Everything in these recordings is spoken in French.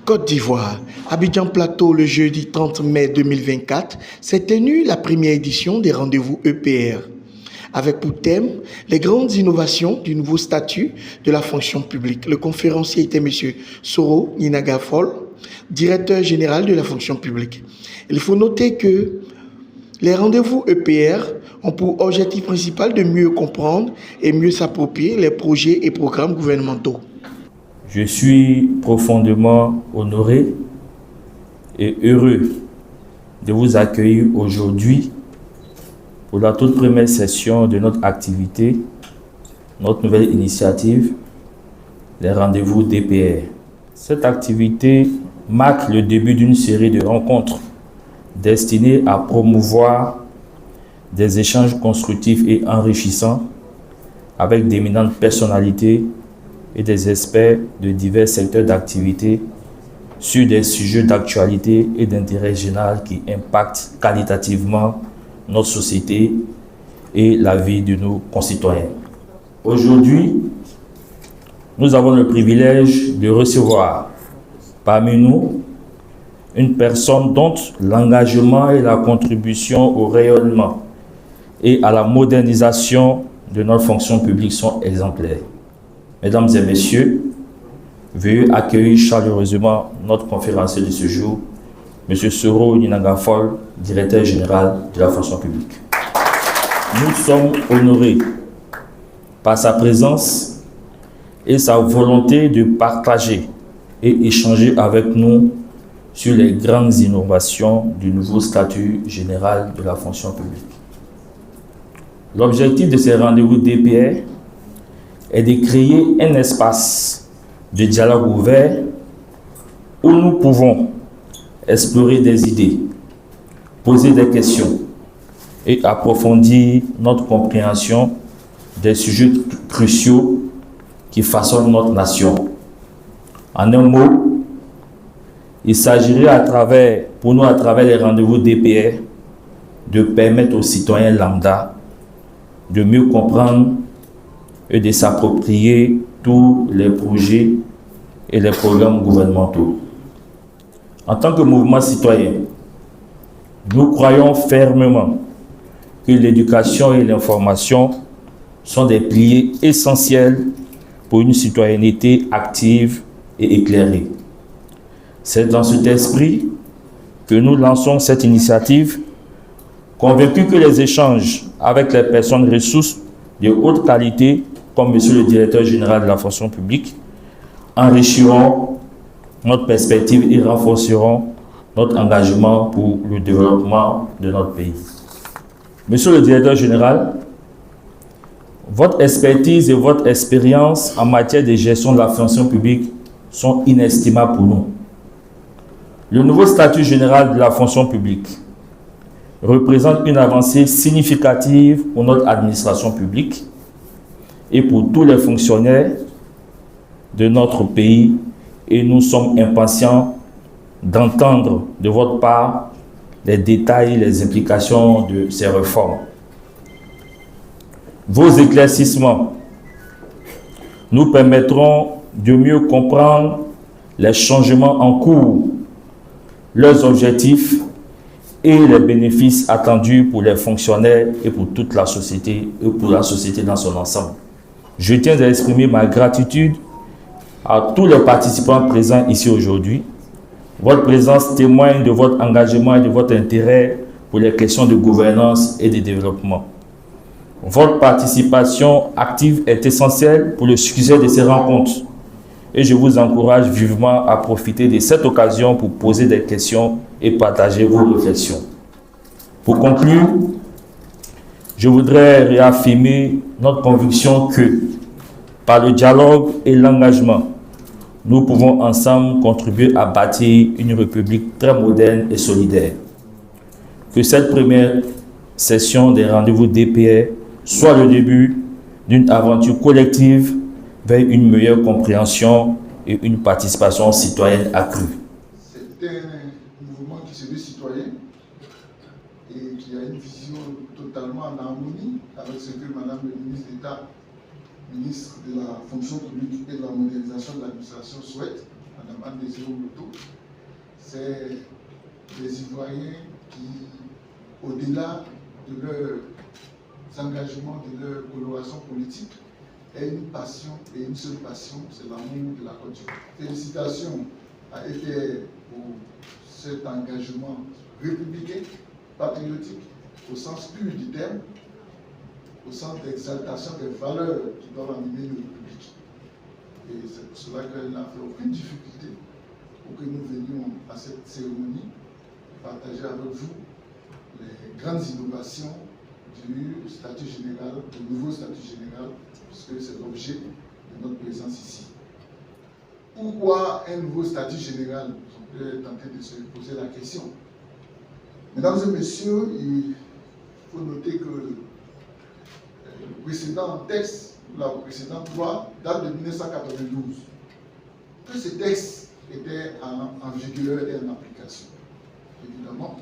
Côte d'Ivoire, Abidjan Plateau, le jeudi 30 mai 2024, s'est tenue la première édition des rendez-vous EPR, avec pour thème les grandes innovations du nouveau statut de la fonction publique. Le conférencier était M. Soro Ninagafol, directeur général de la fonction publique. Il faut noter que les rendez-vous EPR ont pour objectif principal de mieux comprendre et mieux s'approprier les projets et programmes gouvernementaux. Je suis profondément honoré et heureux de vous accueillir aujourd'hui pour la toute première session de notre activité, notre nouvelle initiative, les rendez-vous DPR. Cette activité marque le début d'une série de rencontres destinées à promouvoir des échanges constructifs et enrichissants avec d'éminentes personnalités et des experts de divers secteurs d'activité sur des sujets d'actualité et d'intérêt général qui impactent qualitativement notre société et la vie de nos concitoyens. Aujourd'hui, nous avons le privilège de recevoir parmi nous une personne dont l'engagement et la contribution au rayonnement et à la modernisation de notre fonction publique sont exemplaires. Mesdames et messieurs, veuillez accueillir chaleureusement notre conférencier de ce jour, M. Soro Ninagafol, directeur général de la fonction publique. Nous sommes honorés par sa présence et sa volonté de partager et échanger avec nous sur les grandes innovations du nouveau statut général de la fonction publique. L'objectif de ces rendez-vous DPR est de créer un espace de dialogue ouvert où nous pouvons explorer des idées, poser des questions et approfondir notre compréhension des sujets cruciaux qui façonnent notre nation. En un mot, il s'agirait pour nous, à travers les rendez-vous DPR, de permettre aux citoyens lambda de mieux comprendre et de s'approprier tous les projets et les programmes gouvernementaux. En tant que mouvement citoyen, nous croyons fermement que l'éducation et l'information sont des piliers essentiels pour une citoyenneté active et éclairée. C'est dans cet esprit que nous lançons cette initiative, convaincus que les échanges avec les personnes ressources de haute qualité, comme Monsieur le directeur général de la fonction publique, enrichiront notre perspective et renforceront notre engagement pour le développement de notre pays. Monsieur le directeur général, votre expertise et votre expérience en matière de gestion de la fonction publique sont inestimables pour nous. Le nouveau statut général de la fonction publique représente une avancée significative pour notre administration publique et pour tous les fonctionnaires de notre pays, et nous sommes impatients d'entendre de votre part les détails et les implications de ces réformes. Vos éclaircissements nous permettront de mieux comprendre les changements en cours, leurs objectifs et les bénéfices attendus pour les fonctionnaires et pour toute la société et pour la société dans son ensemble. Je tiens à exprimer ma gratitude à tous les participants présents ici aujourd'hui. Votre présence témoigne de votre engagement et de votre intérêt pour les questions de gouvernance et de développement. Votre participation active est essentielle pour le succès de ces rencontres et je vous encourage vivement à profiter de cette occasion pour poser des questions et partager vos réflexions. Pour conclure, je voudrais réaffirmer notre conviction que, par le dialogue et l'engagement, nous pouvons ensemble contribuer à bâtir une République très moderne et solidaire. Que cette première session des rendez-vous DPR soit le début d'une aventure collective vers une meilleure compréhension et une participation citoyenne accrue. C'est un mouvement qui se veut citoyen et qui a une vision totalement en harmonie avec ce que Madame le ministre d'État, ministre de la fonction publique et de la modernisation de l'administration souhaite. Madame Anne-Désiré Moto, c'est des Ivoiriens qui, au-delà de leurs engagements, de leur coloration politique, aient une passion et une seule passion, c'est l'amour de la Côte d'Ivoire. Félicitations à EPR pour cet engagement républicain, patriotique, au sens pur du terme, au sens d'exaltation des valeurs qui doivent animer nos républiques. Et c'est pour cela qu'elle n'a fait aucune difficulté pour que nous venions à cette cérémonie partager avec vous les grandes innovations du statut général, du nouveau statut général, puisque c'est l'objet de notre présence ici. Pourquoi un nouveau statut général? On peut tenter de se poser la question. Mesdames et messieurs, il faut noter que le précédent texte, la précédente loi, date de 1992. Que ce texte était en vigueur et en application. Évidemment,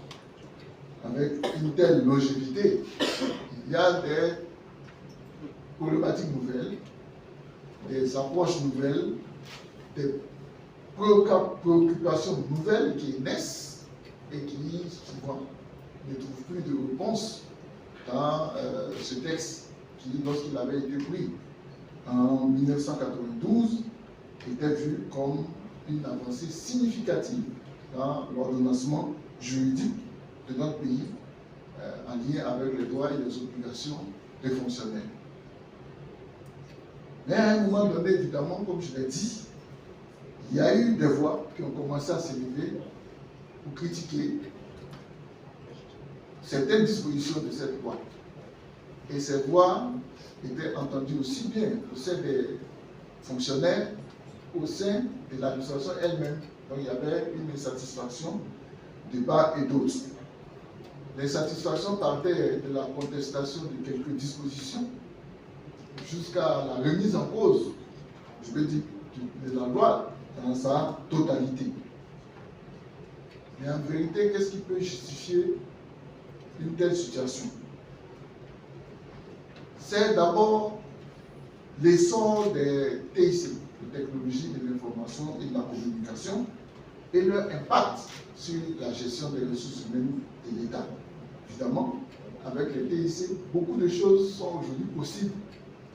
avec une telle longévité, il y a des problématiques nouvelles, des approches nouvelles, des préoccupations nouvelles qui naissent et qui, souvent, ne trouvent plus de réponse dans ce texte qui, lorsqu'il avait été pris en 1992, était vu comme une avancée significative dans l'ordonnancement juridique de notre pays en lien avec les droits et les obligations des fonctionnaires. Mais à un moment donné, évidemment, comme je l'ai dit, il y a eu des voix qui ont commencé à s'élever pour critiquer certaines dispositions de cette loi. Et ces voix étaient entendues aussi bien au sein des fonctionnaires qu'au sein de l'administration elle-même. Donc il y avait une insatisfaction de part et d'autre. L'insatisfaction partait de la contestation de quelques dispositions jusqu'à la remise en cause, je veux dire, de la loi dans sa totalité. Mais en vérité, qu'est-ce qui peut justifier une telle situation? C'est d'abord l'essor des TIC, les technologies de l'information et de la communication, et leur impact sur la gestion des ressources humaines de l'État. Évidemment, avec les TIC, beaucoup de choses sont aujourd'hui possibles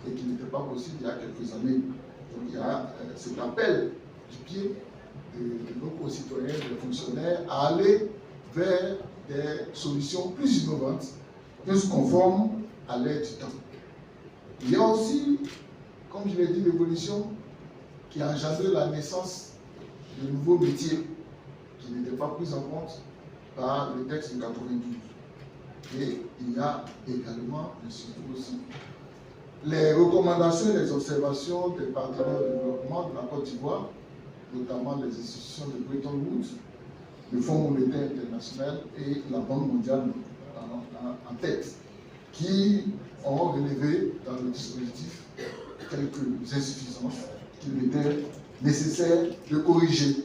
et qui n'étaient pas possibles il y a quelques années. Donc il y a cet appel du pied de nos concitoyens, des fonctionnaires, à aller vers des solutions plus innovantes, plus conformes à l'ère du temps. Il y a aussi, comme je l'ai dit, l'évolution qui a engendré la naissance de nouveaux métiers qui n'étaient pas pris en compte par le texte de 92. Et il y a également, et surtout aussi, les recommandations et les observations des partenaires de développement de la Côte d'Ivoire, notamment les institutions de Bretton Woods, le Fonds monétaire international et la Banque mondiale en tête, qui ont relevé dans le dispositif quelques insuffisances qu'il était nécessaire de corriger.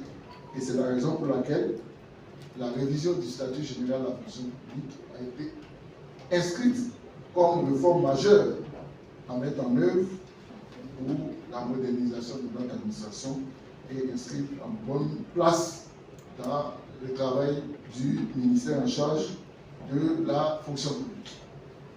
Et c'est la raison pour laquelle la révision du statut général de la fonction publique a été inscrite comme réforme majeure à mettre en œuvre pour la modernisation de notre administration et inscrite en bonne place dans le travail du ministère en charge de la fonction publique.